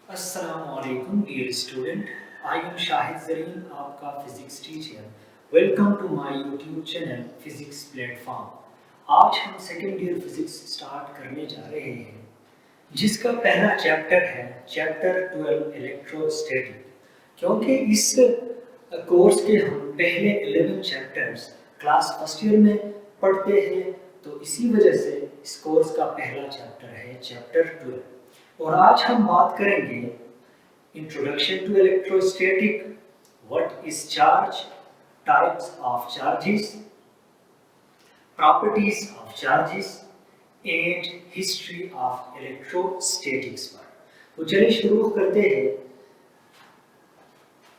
Assalamualaikum dear student. I am Shahid Zareen, आपका physics teacher. Welcome to my YouTube channel physics platform. आज हम second year physics start करने जा रहे हैं जिसका पहला चैप्टर है चैप्टर 12 इलेक्ट्रोस्टैटिक. क्योंकि इस कोर्स के हम पहले 11 चैप्टर्स क्लास फर्स्ट ईयर में पढ़ते हैं, तो इसी वजह से इस कोर्स का पहला चैप्टर है चैप्टर 12. और आज हम बात करेंगे introduction to electrostatic, what is charge, types of charges, properties of charges and history of electrostatics पर. तो चलिए शुरू करते हैं.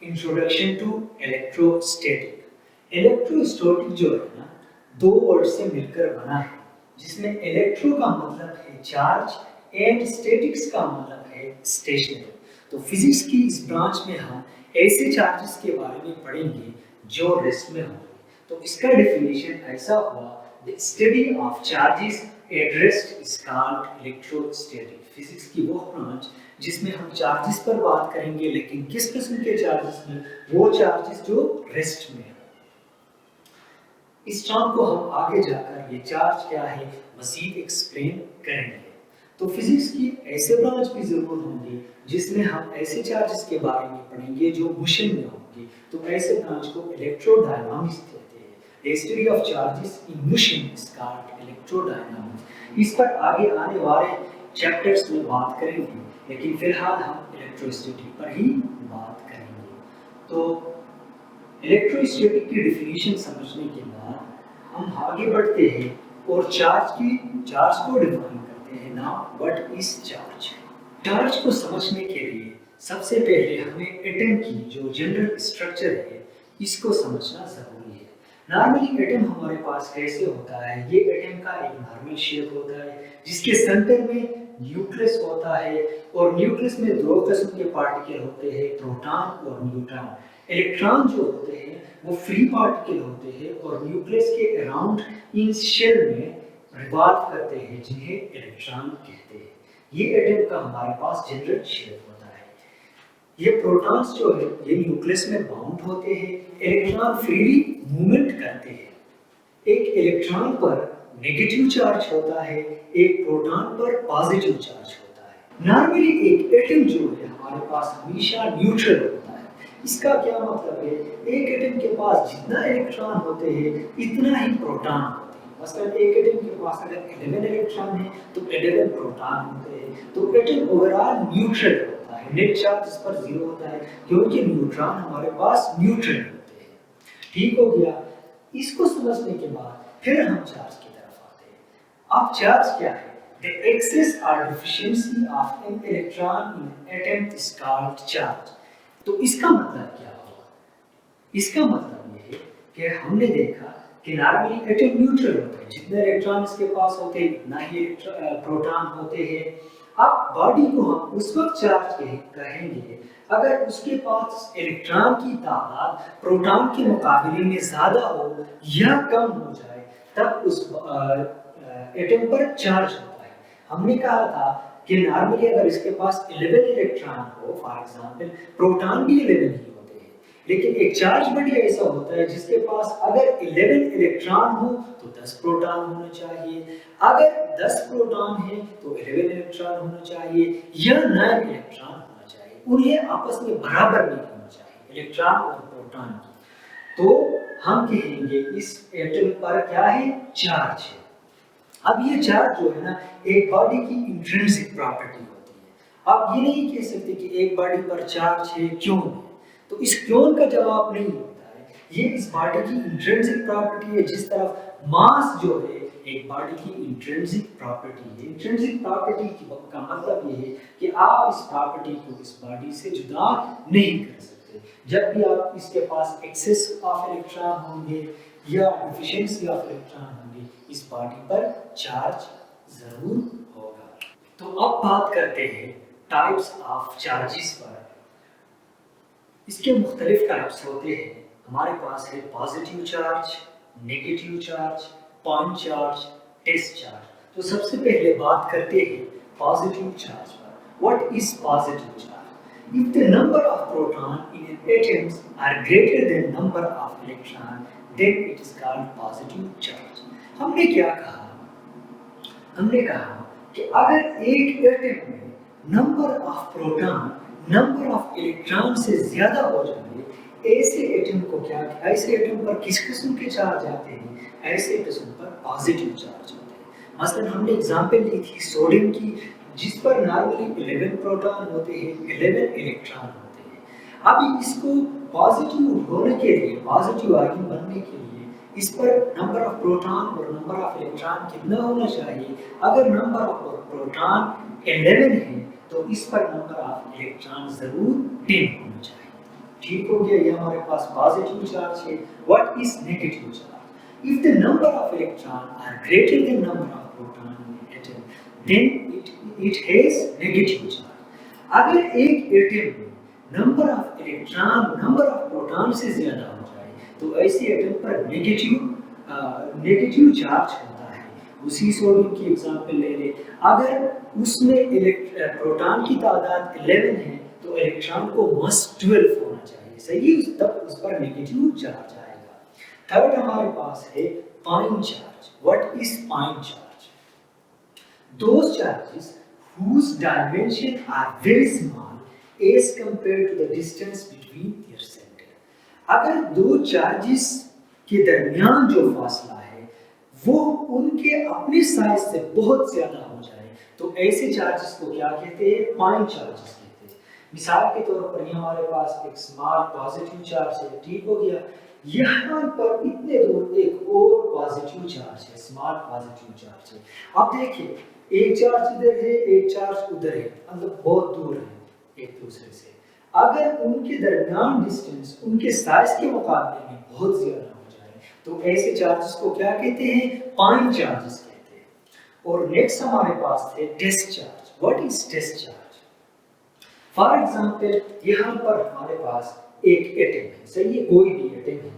Introduction to electrostatic. इलेक्ट्रोस्टैटिक जो है ना, दो वर्ड से मिलकर बना है, जिसमें इलेक्ट्रो का मतलब है चार्ज एंड स्टैटिक्स का मतलब है स्टेशनरी. तो फिजिक्स की इस ब्रांच में हम ऐसे चार्जेस के बारे में पढ़ेंगे जो रेस्ट में होंगे. तो इसका डेफिनेशन ऐसा हुआ, the study of charges at rest is called electrostatic. Physics की वो ब्रांच जिसमें हम चार्जेस पर बात करेंगे, लेकिन किस किस्म के चार्जेस में, वो चार्जेस जो रेस्ट में है. इस टर्म को हम आगे जाकर ये चार्ज क्या है मजीद एक्सप्लेन करेंगे. तो फिजिक्स की ऐसे ब्रांच की जरूरत होगी जिसमें हम ऐसे चार्जेस के बारे में पढ़ेंगे जो मोशन में होंगे. तो ऐसे ब्रांच को इलेक्ट्रोडायनामिक्स कहते हैं. The study of charges in motion is called electrodynamics. इस पर आगे आने वाले चैप्टर्स में बात करेंगे, लेकिन फिलहाल हम इलेक्ट्रोस्टैटिक पर ही बात करेंगे. तो इलेक्ट्रोस्टैटिक की डेफिनेशन समझने के बाद हम आगे बढ़ते हैं और चार्ज को डिफाइन करते हैं. Now what is charge. Charge को समझने के लिए सबसे पहले हमें एटम की जो जनरल स्ट्रक्चर है इसको समझना जरूरी है. नॉर्मली एटम हमारे पास कैसे होता है, ये एटम का एक नॉर्मल शेप होता है जिसके सेंटर में न्यूक्लियस होता है, और न्यूक्लियस में दो किस्म के पार्टिकल होते हैं, प्रोटॉन और न्यूट्रॉन. इलेक्ट्रॉन जो होते हैं वो फ्री पार्टिकल होते हैं और न्यूक्लियस के अराउंड इन शेल में रिवॉल्व करते हैं, जिन्हें इलेक्ट्रॉन कहते हैं. ये एटम का हमारे पास जनरल शेप होता है. ये प्रोटॉन्स जो है ये न्यूक्लियस में बाउंड होते हैं, इलेक्ट्रॉन फ्रीली मूवमेंट करते हैं. एक इलेक्ट्रॉन पर नेगेटिव चार्ज होता है, एक प्रोटॉन पर पॉजिटिव चार्ज होता है. नॉर्मली एक एटम जो है हमारे पास हमेशा न्यूट्रल होता है. इसका क्या मतलब है, एक एटम के पास जितना इलेक्ट्रॉन होते हैं इतना ही प्रोटॉन होते हैं. मसलन एक एटम के पास अगर 11 इलेक्ट्रॉन है तो 11 प्रोटॉन होते हैं. तो एटम ओवरऑल न्यूट्रल होता है. नेट चार्ज इस पर 0 होता है क्योंकि न्यूट्रॉन हमारे पास न्यूट्रल होते हैं. ठीक हो गया. इसको समझने के बाद फिर हम चार्ज की तरफ आते हैं. अब चार्ज क्या है? The excess or deficiency of an electron in an atom is called charge. तो इसका मतलब क्या होगा? इसका मतलब ये है कि हमने देखा कि नॉर्मली एटम न्यूट्रल होता है, जितने इलेक्ट्रॉन इसके पास होते हैं इतना ही प्रोटॉन होते हैं. अब बॉडी को हम उस वक्त चार्ज कहेंगे अगर उसके पास इलेक्ट्रॉन की तादाद प्रोटॉन के मुकाबले में ज्यादा हो या कम हो जाए, तब उस एटम पर चार्ज होता है. हमने कहा था कि नॉर्मली अगर इसके पास 11 इलेक्ट्रॉन हो, फॉर एग्जांपल प्रोटॉन भी 11 ही होते हैं, लेकिन एक चार्ज बॉडी ऐसा होता है जिसके पास अगर 11 इलेक्ट्रॉन हो तो 10 प्रोटॉन होना चाहिए, अगर 10 प्रोटॉन है तो 11 इलेक्ट्रॉन होना चाहिए या 9 इलेक्ट्रॉन होना चाहिए. उन्हें आपस में बराबर नहीं होना चाहिए इलेक्ट्रॉन और प्रोटॉन की. तो हम कहेंगे इस एटम पर क्या है, चार्ज है. अब ये चार्ज जो है ना एक बॉडी की इंट्रिंसिक प्रॉपर्टी होती है. आप ये नहीं कह सकते कि एक बॉडी पर चार्ज है क्यों है. तो इस क्यों का जवाब नहीं होता है. ये इस बॉडी की इंट्रिंसिक प्रॉपर्टी है, जिस तरफ मास जो है एक बॉडी की इंट्रिंसिक प्रॉपर्टी है. इंट्रिंसिक प्रॉपर्टी का मतलब ये है कि आप इस प्रॉपर्टी को इस बॉडी से जुदा नहीं कर सकते. जब भी आप इसके पास एक्सेस ऑफ इलेक्ट्रॉन होंगे या डिफिशिएंसी ऑफ इलेक्ट्रॉन होंगे, इस बॉडी पर चार्ज जरूर होगा. तो अब बात करते हैं टाइप्स ऑफ चार्जेस पर. इसके मुख्तलिफ टाइप्स होते हैं. हमारे पास है positive charge, negative charge, point charge, test charge. तो सबसे पहले बात करते हैं पॉजिटिव चार्ज पर. What is positive charge? If the number of protons in an atom are greater than number of electrons, then it is called positive charge. हमने क्या कहा? हमने कहा कि अगर एक एटम में number of proton number of electron से ज्यादा हो जाए, ऐसे एटम को क्या, ऐसे एटम पर किस किस्म के चार्ज आते हैं? ऐसे एटम पर पॉजिटिव चार्ज होते हैं। मसलन हमने एग्जांपल ली थी सोडियम की, जिस पर नॉर्मली 11 प्रोटॉन होते हैं, 11 इलेक्ट्रॉन होते हैं। अभी इसको पॉजिटिव होने के लिए, पॉजिटिव आयन बनने के लिए इस पर नंबर ऑफ प्रोटॉन और नंबर ऑफ इलेक्ट्रॉन कितना होना चाहिए? अगर नंबर ऑफ प्रोटॉन 11 है तो इस पर नंबर ऑफ इलेक्ट्रॉन जरूर 10 होना चाहिए। ठीक हो गया, ये हमारे पास पॉजिटिव चार्ज है। What is negative charge? If the number of electrons are greater than number of protons in an atom, then it has negative charge. अगर एक एटम में number of electron number of proton से ज्यादा हो जाए तो ऐसे एटम पर नेगेटिव चार्ज होता है। उसी सोडियम की एग्जांपल ले ले, अगर उसमें प्रोटॉन की तादाद 11 है तो इलेक्ट्रॉन को मस्ट 12 होना चाहिए, सही? तब उस पर नेगेटिव चार्ज आएगा। थर्ड हमारे पास है point charge. What is point charge? Those charges whose dimension are very small as compared to the distance between their center. अगर दो चार्जेस के दरमियान जो फासला है वो उनके अपने साइज से बहुत ज्यादा हो जाए तो ऐसे चार्जेस को क्या कहते हैं? पॉइंट चार्जेस कहते हैं। मिसाल के तौर पर हमारे पास एक स्मॉल पॉजिटिव चार्ज है, ठीक हो गया। यहाँ पर इतने दूर एक और पॉजिटिव चार्ज है, स्मॉल पॉजिटिव चार्ज है। अब देखिए, एक चार्ज इधर है, एक चार्ज उधर है, मतलब बहुत दूर है एक दूसरे से। अगर उनके दरमियान डिस्टेंस उनके साइज के मुकाबले में बहुत ज्यादा हो जाए तो ऐसे चार्जेस को क्या कहते हैं? पॉइंट चार्जेस कहते हैं। और नेक्स्ट हमारे पास थे test charge. What is test charge? For example यहाँ पर हमारे पास एक एटम है, सही है? कोई भी एटम है,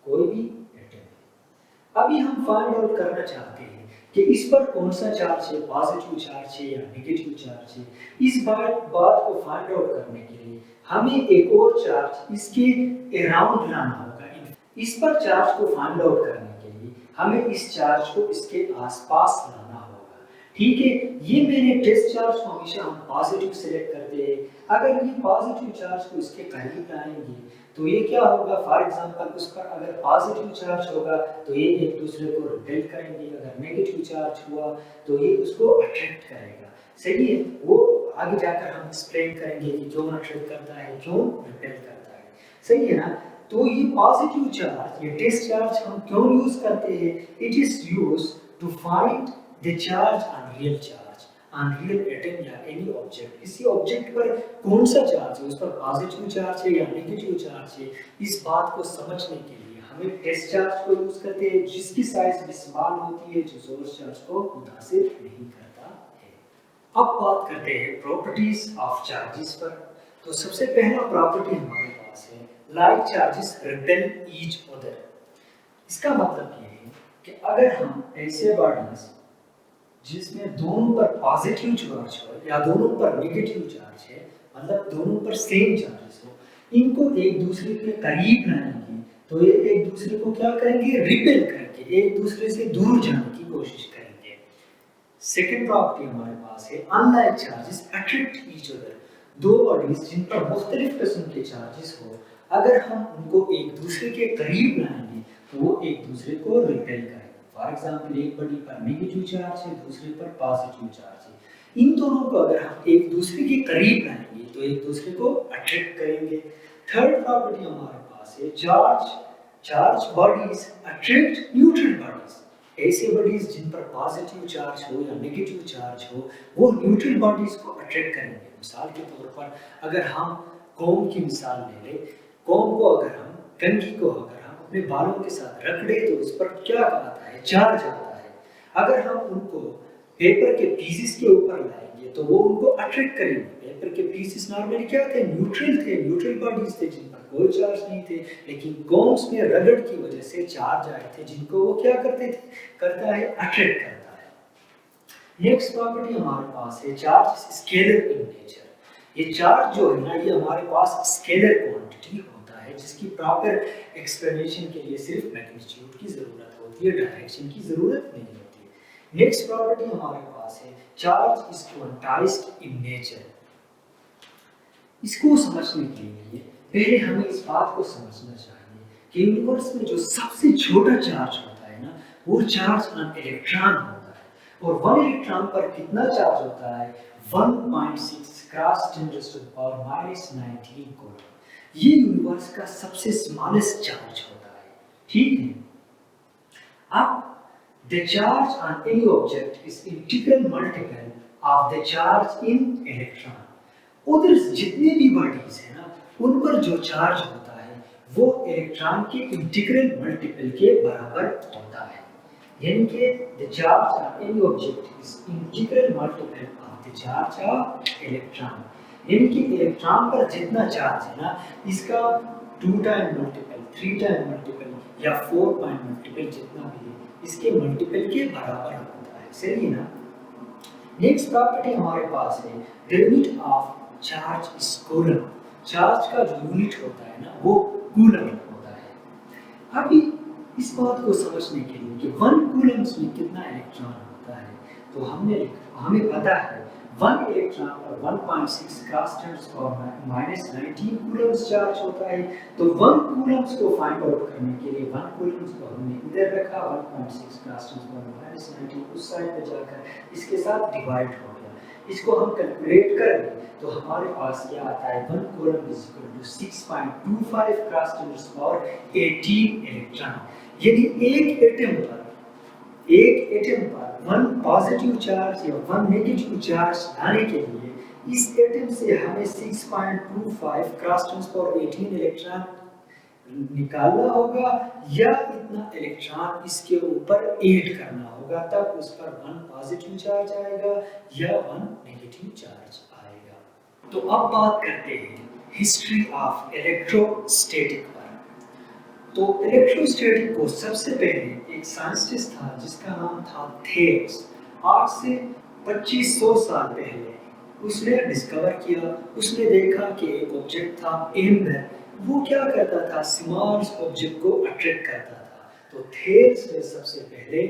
कोई भी एटम है। अभी हम फाइंड आउट करना चाहते हैं कि इस पर कौन सा चार्ज है, पॉजिटिव चार्ज है या नेगेटिव चार्ज है। इस बात को फाइंड आउट करने के लिए हमें एक और चार्ज इसके अराउंड लाना होगा। इस पर चार्ज को फाइंड आउट करने के लिए हमें इस चार्ज को इसके आसपास लाना होगा, ठीक है? ये मैंने टेस्ट चार्ज को हमेशा हम पॉजिटिव सेलेक्ट करते हैं। अगर ये पॉजिटिव चार्ज को इसके करीब लाएंगे तो ये क्या होगा? फॉर एग्जांपल उस पर अगर पॉजिटिव चार्ज होगा तो ये एक दूसरे को रिपेल करेंगे, अगर नेगेटिव चार्ज हुआ तो ये उसको अट्रैक्ट करेगा, सही है? वो आगे जाकर हम एक्सप्लेन करेंगे कि क्यों अट्रैक्ट करता है, क्यों रिपेल करता है, सही है ना? तो ये पॉजिटिव चार्ज, ये टेस्ट चार्ज हम क्यों यूज करते हैं? It is use to find the charge on real charge, on real atom या एनी ऑब्जेक्ट। किसी ऑब्जेक्ट पर कौन सा चार्ज है, उस पर पॉजिटिव चार्ज है या नेगेटिव चार्ज है, इस बात को समझने के लिए हमें टेस्ट चार्ज को यूज करते हैं, जिसकी साइज भी स्मॉल होती है, जो सोर्स चार्ज को मुतासिर नहीं करता है। अब बात करते हैं प्रॉपर्टीज ऑफ चार्जेस पर। तो सबसे पहला प्रॉपर्टी हमारे पास है like charges repel each other. इसका मतलब ये है कि अगर हम ऐसे बॉडीज जिसमें दोनों पर पॉजिटिव चार्ज हो या दोनों पर नेगेटिव चार्ज है, मतलब दोनों पर सेम चार्जेस हो, इनको एक दूसरे के करीब लाएंगे तो ये एक दूसरे को क्या करेंगे? रिपेल करके एक दूसरे से दूर जाने की कोशिश करेंगे। सेकंड प्रॉपर्टी हमारे पास है unlike charges attract each other. दो बॉडीज जिन पर मुख्तलिफ किस्म के चार्जेस हो, अगर हम उनको एक दूसरे के करीब लाएंगे तो वो एक दूसरे को रिपेल करेंगे। फॉर एग्जाम्पल एक बॉडी पर नेगेटिव चार्ज है, दूसरे पर पॉजिटिव चार्ज है। इन दोनों को अगर हम एक दूसरे के करीब लाएंगे तो एक दूसरे को अट्रैक्ट करेंगे। थर्ड प्रॉपर्टी हमारे पास है charge bodies attract neutral bodies. ऐसे बॉडीज जिन पर पॉजिटिव चार्ज हो या नेगेटिव चार्ज हो, वो न्यूट्रल बॉडीज को अट्रैक्ट करेंगे। मिसाल के तौर पर अगर हम कॉम्ब की मिसाल ले लें, कॉम्ब को अगर हम, कंघी को अगर हम अपने बालों के साथ रख दे तो उस पर क्या आता है? चार्ज आता है। अगर हम उनको पेपर के पीसेस के ऊपर लाएंगे तो वो उनको अट्रैक्ट करेंगे। पेपर के पीसेस नॉर्मली क्या थे? न्यूट्रल थे, न्यूट्रल बॉडीज थे जिन पर कोई चार्ज नहीं थे, लेकिन कॉम्ब्स में रगड़ की वजह से चार्ज आए थे जिनको वो क्या करता है? अट्रैक्ट करता है। नेक्स्ट प्रॉपर्टी हमारे पास है चार्ज स्केलर इन नेचर। ये चार्ज जो है ना, ये हमारे पास स्केलर क्वांटिटी होता है जिसकी प्रॉपर एक्सप्लेनेशन के लिए सिर्फ मैग्नीट्यूड की जरूरत होती है, डायरेक्शन की जरूरत नहीं होती। नेक्स्ट प्रॉपर्टी हमारे पास है charge is quantized in nature. इसको समझने के लिए पहले हमें इस बात को समझना चाहिए कि यूनिवर्स में जो सबसे छोटा चार्ज होता है ना, वो चार्ज ऑन इलेक्ट्रॉन होता है। और 1 इलेक्ट्रॉन पर कितना चार्ज होता है? 1.6 क्रॉस 10⁻⁻19 कूलम। ये यूनिवर्स का सबसे स्मॉलेस्ट चार्ज होता है, ठीक है। अब the charge on any object is integral multiple of the charge in electron. उधर जितने भी बॉडीज है ना, उन पर जो चार्ज होता है वो इलेक्ट्रॉन के इंटीग्रल मल्टीपल के बराबर होता है। यानी कि the charge on any object is integral multiple of the charge of electron. यानी कि इलेक्ट्रॉन पर जितना चार्ज है ना, इसका 2 टाइम मल्टीपल, 3 टाइम मल्टीपल या 4 पॉइंट मल्टीपल जितना भी है, इसके मल्टीपल के बराबर होता है। सही है ना। नेक्स्ट प्रॉपर्टी हमारे पास है the unit of charge is coulomb. Charge का जो यूनिट होता है ना, वो कूलम होता है। अभी इस बात को समझने के लिए कि 1 कूलम्स में कितना इलेक्ट्रॉन होता है, तो हमें पता है 1 इलेक्ट्रॉन पर 1.6 क्रॉस 10⁻⁻19 कूलम्स चार्ज होता है। तो 1 कूलम्स को फाइंड आउट करने के लिए 1 कूलम्स को हमने इधर रखा, 1.6 क्रॉस 10⁻⁻19 उस साइड पे जाकर इसके साथ डिवाइड हो गया। इसको हम कैलकुलेट करें तो हमारे पास क्या आता है? 1 coulomb is equal to 6.25 cross 10⁻18 electron. यानी एक एटम पर 1 पॉजिटिव चार्ज या 1 नेगेटिव चार्ज लाने के लिए इस एटम से हमें 6.25 क्रॉस 10⁻18 इलेक्ट्रॉन निकालना होगा या इतना इलेक्ट्रॉन इसके ऊपर ऐड करना होगा, तब उस पर 1 पॉजिटिव चार्ज आएगा या 1 नेगेटिव चार्ज आएगा। तो अब बात करते हैं हिस्ट्री ऑफ इलेक्ट्रोस्टैटिक पर। तो इलेक्ट्रोस्टैटिक को सबसे पहले एक साइंटिस्ट था जिसका नाम था थेल्स। आज से 2500 साल पहले उसने डिस्कवर किया। उसने देखा कि एक ऑब्जेक्ट था एम्बर, वो क्या करता था? स्मॉल ऑब्जेक्ट को अट्रैक्ट करता था। तो थेल्स ने सबसे पहले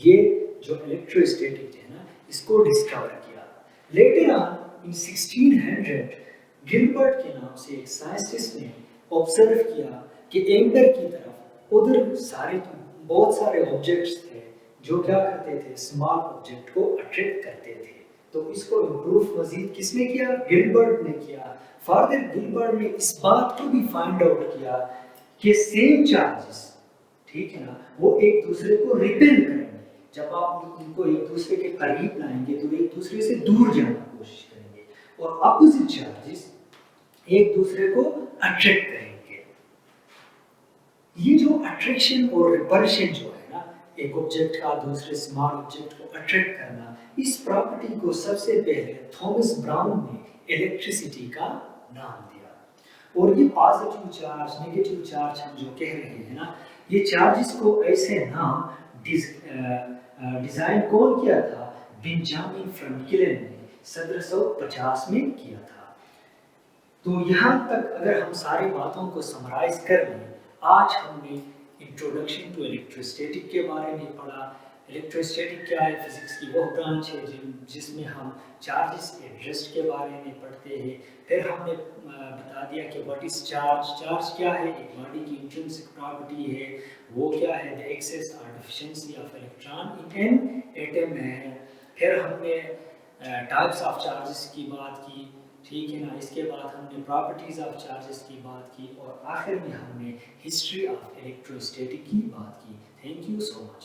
ये जो इलेक्ट्रोस्टैटिक है ना, इसको डिस्कवर किया। लेटर ऑन इन 1600 गिलबर्ट के नाम से एक साइंटिस्ट ने ऑब्जर्व किया कि एम्बर की तरफ उधर बहुत सारे ऑब्जेक्ट्स थे जो क्या करते थे? स्मॉल ऑब्जेक्ट को अट्रैक्ट करते थे। तो इसको इम्प्रूव मजीद किसने किया? गिलबर्ट ने किया। फर्दर गिलबर्ट ने इस बात को भी फाइंड आउट किया कि सेम चार्जेस, ठीक है ना, वो एक दूसरे को रिपेल करेंगे। जब आप इनको एक दूसरे के करीब लाएंगे तो एक दूसरे से दूर जाने की कोशिश करेंगे, और अपोजिट चार्जेस एक दूसरे को अट्रैक्ट करेंगे। ये जो अट्रैक्शन और रिपल्शन जो है ना, एक ऑब्जेक्ट का दूसरे स्मॉल ऑब्जेक्ट को अट्रैक्ट करना, इस प्रॉपर्टी को सबसे पहले थॉमस ब्राउन ने इलेक्ट्रिसिटी का नाम दिया। और ये पॉजिटिव चार्ज, नेगेटिव चार्ज हम जो कह रहे हैं ना, ये चार्जेस को ऐसे नाम डिजाइन कौन किया था? बेंजामिन फ्रैंकलिन ने 1750 में किया था। तो यहाँ तक अगर हम सारी बातों को समराइज कर लें, आज हमने इंट्रोडक्शन टू इलेक्ट्रोस्टैटिक के बारे में पढ़ा। इलेक्ट्रोस्टैटिक क्या है? फिजिक्स की वो ब्रांच है जिसमें हम चार्जेस के ड्रेस्ट के बारे में पढ़ते हैं। फिर हमने बता दिया कि व्हाट इज चार्ज। चार्ज क्या है? एक बॉडी की इंट्रिंसिक प्रॉपर्टी है। वो क्या है? द एक्सेस और deficiency of electron in an atom है। फिर हमने टाइप्स ऑफ चार्जेस की बात की, ठीक है ना। इसके बाद हमने प्रॉपर्टीज ऑफ चार्जेस की बात की, और आखिर में हमने हिस्ट्री ऑफ इलेक्ट्रोस्टैटिक की बात की। Thank you so much.